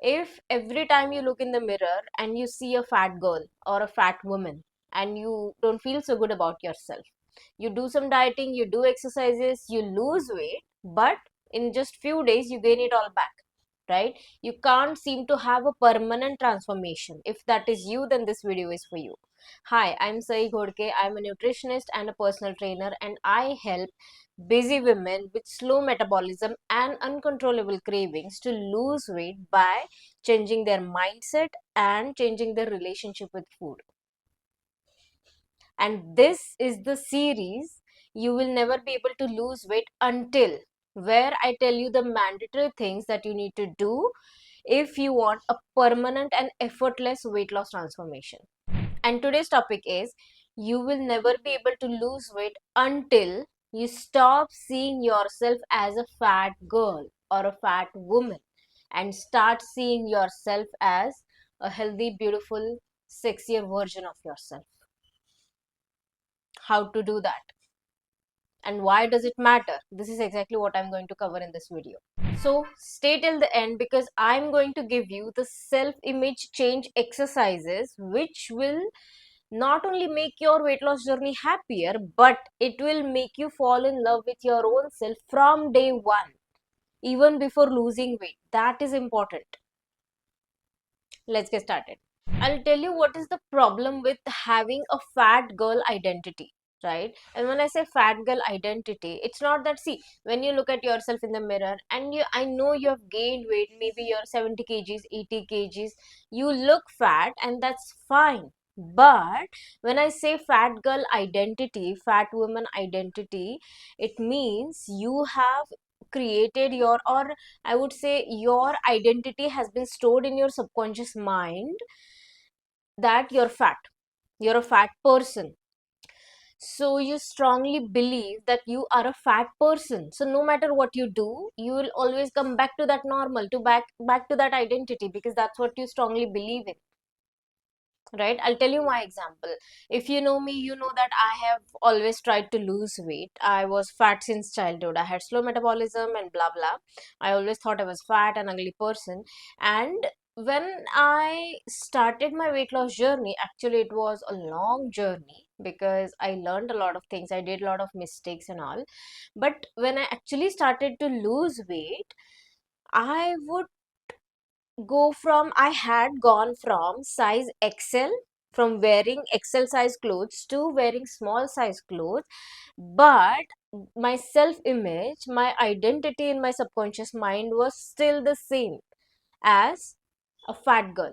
If every time you look in the mirror and you see a fat girl or a fat woman and you don't feel so good about yourself, you do some dieting, you do exercises, you lose weight, but in just few days you gain it all back, right? You can't seem to have a permanent transformation. If that is you, then this video is for you. Hi, I'm Saee Ghodke. I'm a nutritionist and a personal trainer, and I help busy women with slow metabolism and uncontrollable cravings to lose weight by changing their mindset and changing their relationship with food. And this is the series You Will Never Be Able to Lose Weight Until, where I tell you the mandatory things that you need to do if you want a permanent and effortless weight loss transformation. And today's topic is you will never be able to lose weight until you stop seeing yourself as a fat girl or a fat woman and start seeing yourself as a healthy, beautiful, sexier version of yourself. How to do that and why does it matter? This is exactly what I'm going to cover in this video. So stay till the end because I'm going to give you the self-image change exercises which will not only make your weight loss journey happier, but it will make you fall in love with your own self from day one, even before losing weight. That is important. Let's get started. I'll tell you what is the problem with having a fat girl identity, right? And when I say fat girl identity, it's not that, see, when you look at yourself in the mirror and I know you have gained weight, maybe you're 70 kgs, 80 kgs, you look fat and that's fine. But when I say fat girl identity, fat woman identity, it means you have created your, or I would say your identity has been stored in your subconscious mind that you're a fat person, so you strongly believe that you are a fat person, so no matter what you do you will always come back to that normal, to back to that identity, because that's what you strongly believe in, right? I'll tell you my example. If you know me, you know that I have always tried to lose weight. I was fat since childhood. I had slow metabolism and blah blah. I always thought I was fat and ugly person. And when I started my weight loss journey, actually it was a long journey because I learned a lot of things. I did a lot of mistakes and all. But when I actually started to lose weight, I would I had gone from size XL, from wearing XL size clothes to wearing small size clothes, but my self image, my identity in my subconscious mind was still the same as a fat girl.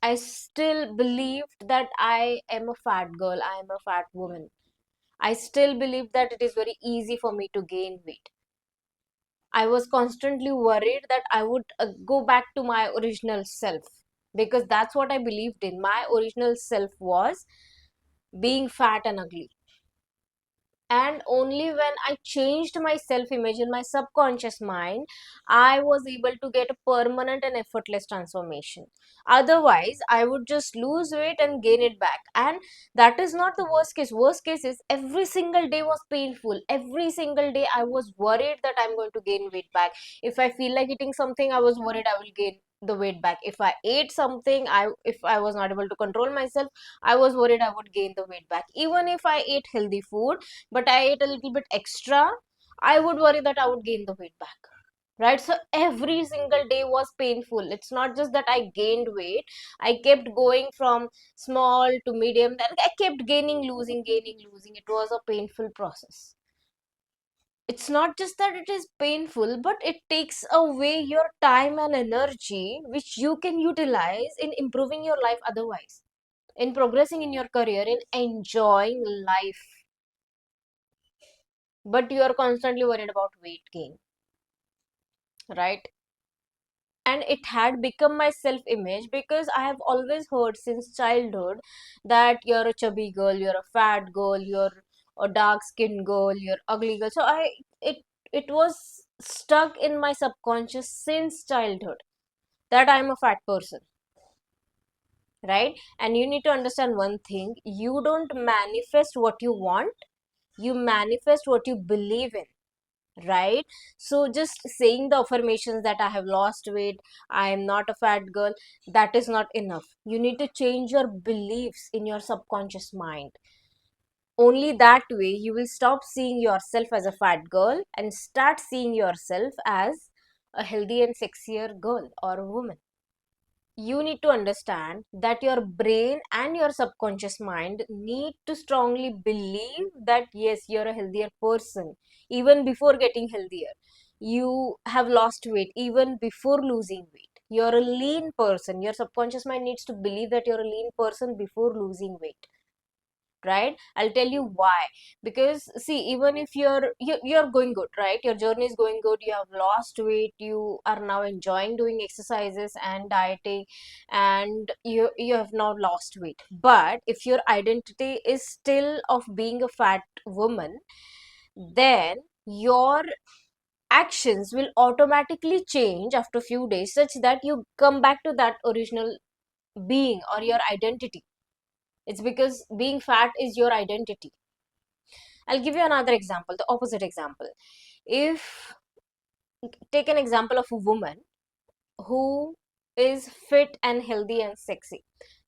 I still believed that I am a fat girl, I am a fat woman. I still believed that it is very easy for me to gain weight. I was constantly worried that I would go back to my original self, because that's what I believed in. My original self was being fat and ugly. And only when I changed my self image in my subconscious mind, I was able to get a permanent and effortless transformation. Otherwise I would just lose weight and gain it back, and that is not the worst case. Worst case is every single day was painful. Every single day I was worried that I'm going to gain weight back. If I feel like eating something, I was worried I will gain the weight back. If I ate something, if I was not able to control myself, I was worried I would gain the weight back. Even if I ate healthy food but I ate a little bit extra, I would worry that I would gain the weight back. Right? So every single day was painful. It's not just that I gained weight, I kept going from small to medium, then I kept gaining, losing, gaining, losing. It was a painful process. It's not just that it is painful, but it takes away your time and energy, which you can utilize in improving your life otherwise, in progressing in your career, in enjoying life. But you are constantly worried about weight gain, right? And it had become my self image because I have always heard since childhood that you're a chubby girl, you're a fat girl, you're a dark skinned girl, you're ugly girl. So it it was stuck in my subconscious since childhood that I'm a fat person, right? And you need to understand one thing: you don't manifest what you want, you manifest what you believe in, right? So just saying the affirmations that I have lost weight, I am not a fat girl, that is not enough. You need to change your beliefs in your subconscious mind. Only that way you will stop seeing yourself as a fat girl and start seeing yourself as a healthy and sexier girl or a woman. You need to understand that your brain and your subconscious mind need to strongly believe that yes, you're a healthier person even before getting healthier. You have lost weight even before losing weight. You're a lean person. Your subconscious mind needs to believe that you're a lean person before losing weight, right? I'll tell you why. Because see, even if you're going good, right? Your journey is going good, you have lost weight, you are now enjoying doing exercises and dieting, and you have now lost weight. But if your identity is still of being a fat woman, then your actions will automatically change after few days, such that you come back to that original being or your identity. It's because being fat is your identity. I'll give you another example, the opposite example. If take an example of a woman who is fit and healthy and sexy,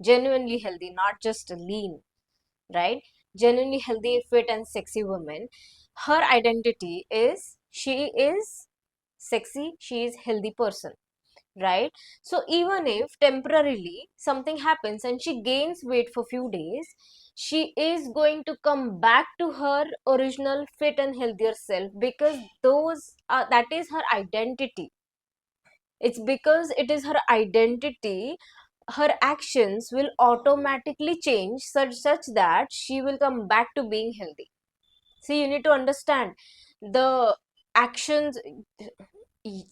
genuinely healthy, not just lean, right? Genuinely healthy, fit, and sexy woman. Her identity is she is sexy, she is healthy person, right? So even if temporarily something happens and she gains weight for few days, she is going to come back to her original fit and healthier self, because those that is her identity. It's because it is her identity, her actions will automatically change such that she will come back to being healthy. See, you need to understand the actions,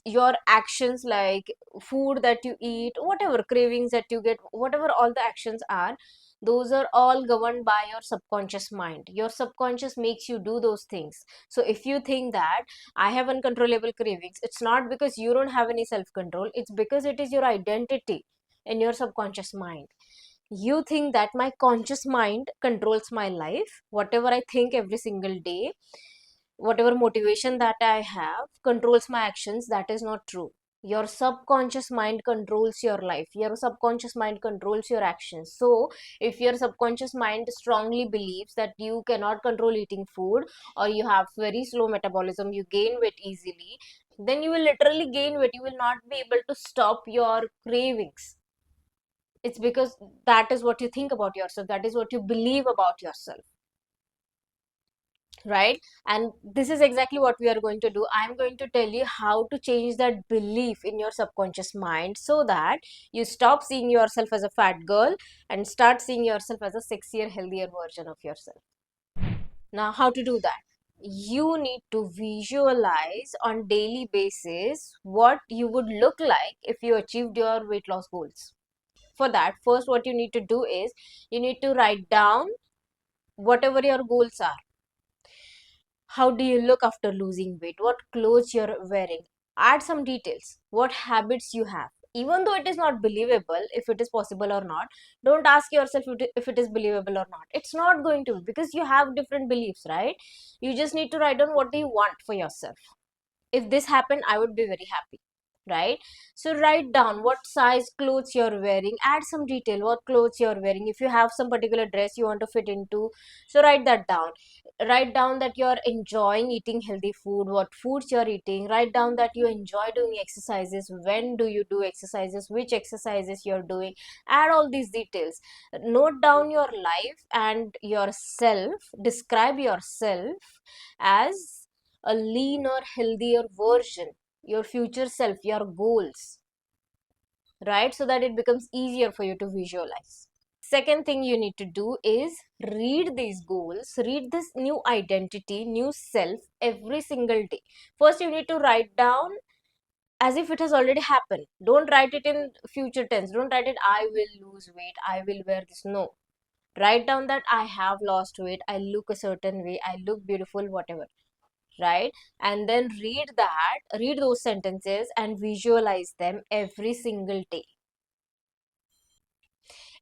your actions, like food that you eat, whatever cravings that you get, whatever all the actions are, those are all governed by your subconscious mind. Your subconscious makes you do those things. So if you think that I have uncontrollable cravings, it's not because you don't have any self control, it's because it is your identity in your subconscious mind. You think that my conscious mind controls my life, whatever I think every single day, whatever motivation that I have controls my actions. That is not true. Your subconscious mind controls your life. Your subconscious mind controls your actions. So, if your subconscious mind strongly believes that you cannot control eating food, or you have very slow metabolism, you gain weight easily, then you will literally gain weight. You will not be able to stop your cravings. It's because that is what you think about yourself, that is what you believe about yourself, right? And this is exactly what we are going to do. I'm going to tell you how to change that belief in your subconscious mind, so that you stop seeing yourself as a fat girl and start seeing yourself as a sexier, healthier version of yourself. Now, how to do that? You need to visualize on daily basis what you would look like if you achieved your weight loss goals. For that, first what you need to do is you need to write down whatever your goals are. How do you look after losing weight? What clothes you're wearing? Add some details. What habits you have? Even though it is not believable if it is possible or not, don't ask yourself if it is believable or not. It's not going to be, because you have different beliefs, right? You just need to write down what do you want for yourself. If this happened, I would be very happy, right? So write down what size clothes you're wearing, add some detail what clothes you're wearing. If you have some particular dress you want to fit into, so write that down. Write down that you're enjoying eating healthy food, what foods you're eating. Write down that you enjoy doing exercises, when do you do exercises, which exercises you're doing. Add all these details. Note down your life and yourself. Describe yourself as a leaner, healthier version, your future self, your goals, right? So that it becomes easier for you to visualize. Second thing you need to do is read these goals, read this new identity, new self every single day. First, you need to write down as if it has already happened. Don't write it in future tense. Don't write it, I will lose weight, I will wear this. No. Write down that I have lost weight, I look a certain way, I look beautiful, whatever, right? And then read those sentences and visualize them every single day.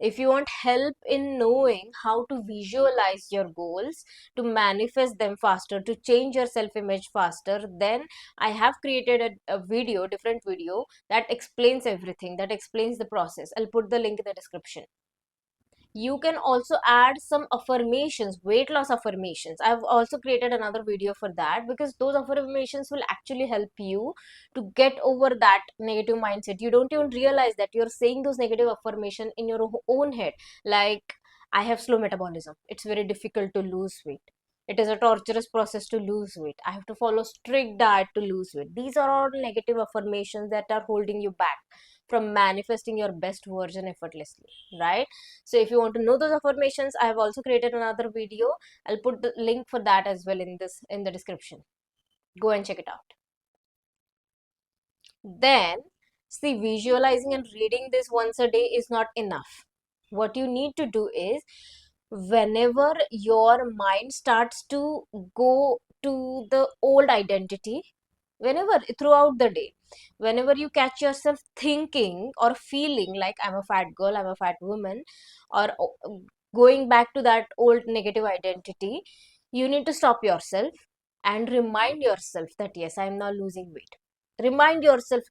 If you want help in knowing how to visualize your goals, to manifest them faster, to change your self image faster, then I have created a video, different video, that explains everything, that explains the process. I'll put the link in the description. You can also add some affirmations, weight loss affirmations. I've also created another video for that, because those affirmations will actually help you to get over that negative mindset. You don't even realize that you're saying those negative affirmation in your own head, like, I have slow metabolism, it's very difficult to lose weight, it is a torturous process to lose weight, I have to follow strict diet to lose weight. These are all negative affirmations that are holding you back from manifesting your best version effortlessly, right? So if you want to know those affirmations, I have also created another video. I'll put the link for that as well in the description. Go and check it out. Then, see, visualizing and reading this once a day is not enough. What you need to do is, whenever your mind starts to go to the old identity, whenever throughout the day, whenever you catch yourself thinking or feeling like, I'm a fat girl, I'm a fat woman, or going back to that old negative identity, you need to stop yourself and remind yourself that, yes, I'm now losing weight. Remind yourself,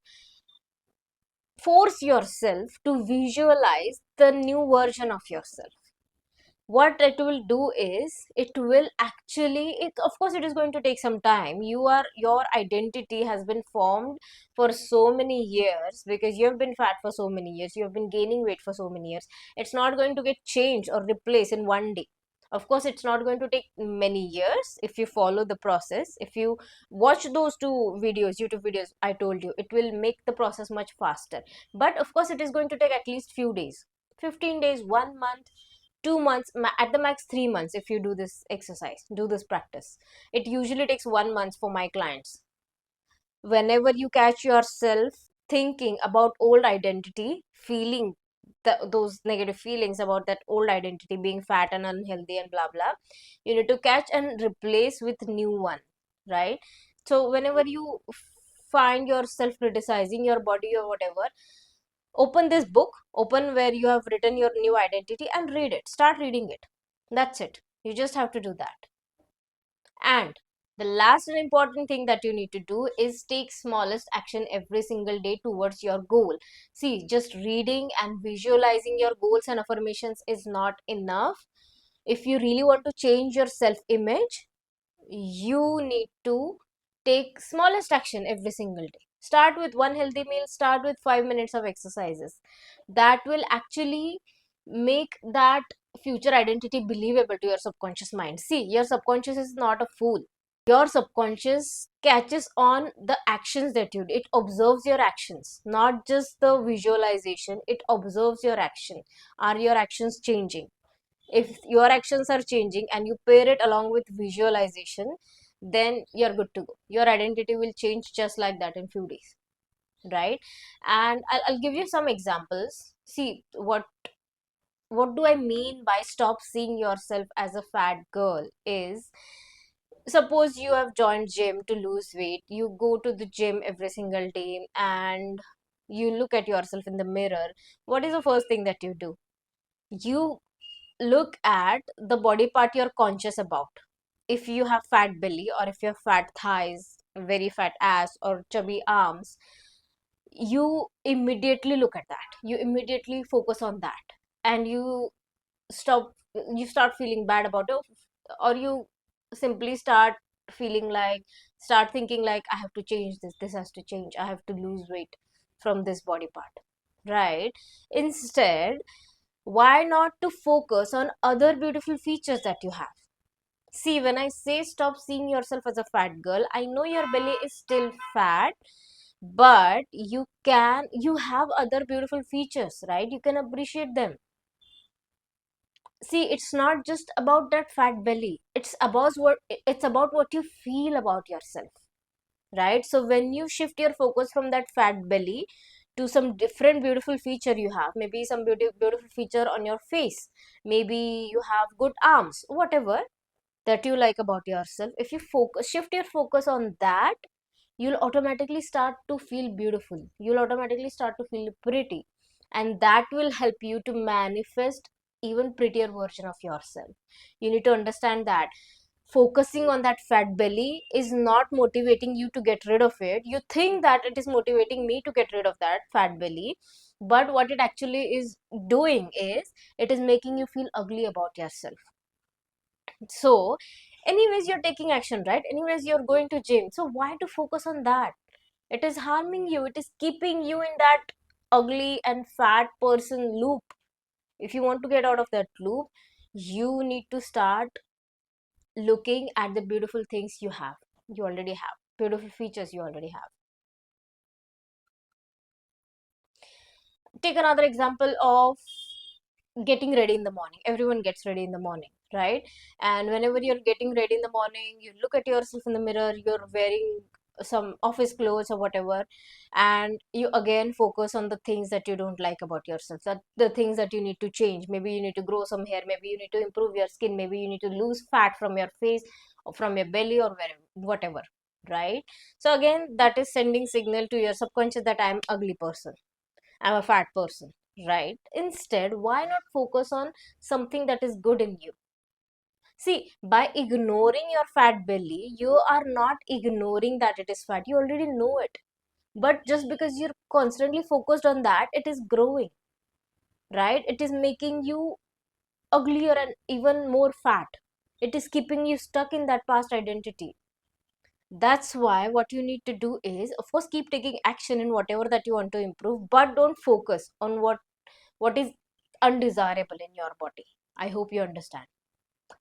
force yourself to visualize the new version of yourself. What it will do is, it will actually, it, of course it is going to take some time. Your identity has been formed for so many years, because you have been fat for so many years, you have been gaining weight for so many years. It's not going to get changed or replaced in one day. Of course it's not going to take many years. If you follow the process, if you watch those two videos, YouTube videos I told you, it will make the process much faster. But of course it is going to take at least few days, 15 days, 1 month, 2 months, at the max 3 months. If you do this exercise, do this practice, it usually takes 1 month for my clients. Whenever you catch yourself thinking about old identity, feeling those negative feelings about that old identity, being fat and unhealthy and blah blah, you need to catch and replace with new one, right? So whenever you find yourself criticizing your body or whatever, open this book, open where you have written your new identity and read it, start reading it. That's it, you just have to do that. And the last and important thing that you need to do is take smallest action every single day towards your goal. See, just reading and visualizing your goals and affirmations is not enough. If you really want to change your self image, you need to take smallest action every single day. Start with one healthy meal, start with 5 minutes of exercises. That will actually make that future identity believable to your subconscious mind. See, your subconscious is not a fool. Your subconscious catches on the actions that you do. It observes your actions, not just the visualization. It observes your action. Are your actions changing? If your actions are changing and you pair it along with visualization, then you're good to go. Your identity will change just like that in few days, right? And I'll give you some examples. See, what do I mean by stop seeing yourself as a fat girl is, suppose you have joined gym to lose weight, you go to the gym every single day and you look at yourself in the mirror. What is the first thing that you do? You look at the body part you're conscious about. If you have fat belly, or if you have fat thighs, very fat ass, or chubby arms, you immediately look at that, you immediately focus on that, and stop you start feeling bad about it, or you simply start thinking like, I have to change this has to change, I have to lose weight from this body part, right? Instead, why not to focus on other beautiful features that you have? See, when I say stop seeing yourself as a fat girl, I know your belly is still fat, but you have other beautiful features, right? You can appreciate them. See, it's not just about that fat belly. It's about what you feel about yourself, right? So when you shift your focus from that fat belly to some different beautiful feature you have, maybe some beautiful feature on your face, maybe you have good arms, whatever that you like about yourself, if you shift your focus on that, you'll automatically start to feel beautiful, you'll automatically start to feel pretty. and that will help you to manifest even prettier version of yourself. You need to understand that focusing on that fat belly is not motivating you to get rid of it. You think that it is motivating me to get rid of that fat belly, but what it actually is doing is it is making you feel ugly about yourself. So anyways, you're taking action, right? Anyways, you're going to gym, so why to focus on that? It is harming you. It is keeping you in that ugly and fat person loop. If you want to get out of that loop, you need to start looking at the beautiful things you already have, beautiful features you already have. Take another example of getting ready in the morning. Everyone gets ready in the morning, right? And whenever you're getting ready in the morning, you look at yourself in the mirror, you're wearing some office clothes or whatever, and you again focus on the things that you don't like about yourself, that the things that you need to change. Maybe you need to grow some hair, maybe you need to improve your skin, maybe you need to lose fat from your face or from your belly or wherever, whatever, right? So again, that is sending signal to your subconscious that I'm ugly person, I'm a fat person, right? Instead, why not focus on something that is good in you? See, by ignoring your fat belly, you are not ignoring that it is fat. You already know it. But just because you're constantly focused on that, it is growing, right? It is making you uglier and even more fat. It is keeping you stuck in that past identity. That's why what you need to do is, of course, keep taking action in whatever that you want to improve, but don't focus on what is undesirable in your body. I hope you understand.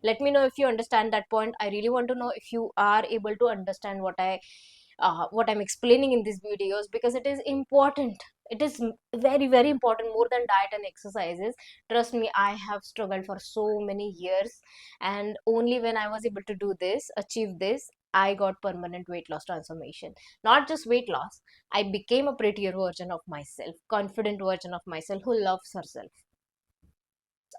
Let me know if you understand that point. I really want to know if you are able to understand what I'm explaining in these videos, because it is important. It is very important, more than diet and exercises. Trust me, I have struggled for so many years, and only when I was able to do this, achieve this, I got permanent weight loss transformation. Not just weight loss, I became a prettier version of myself, confident version of myself who loves herself.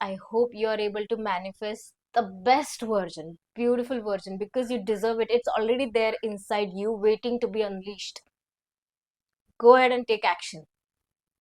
I hope you are able to manifest the best version, beautiful version, because you deserve it. It's already there inside you, waiting to be unleashed. Go ahead and take action.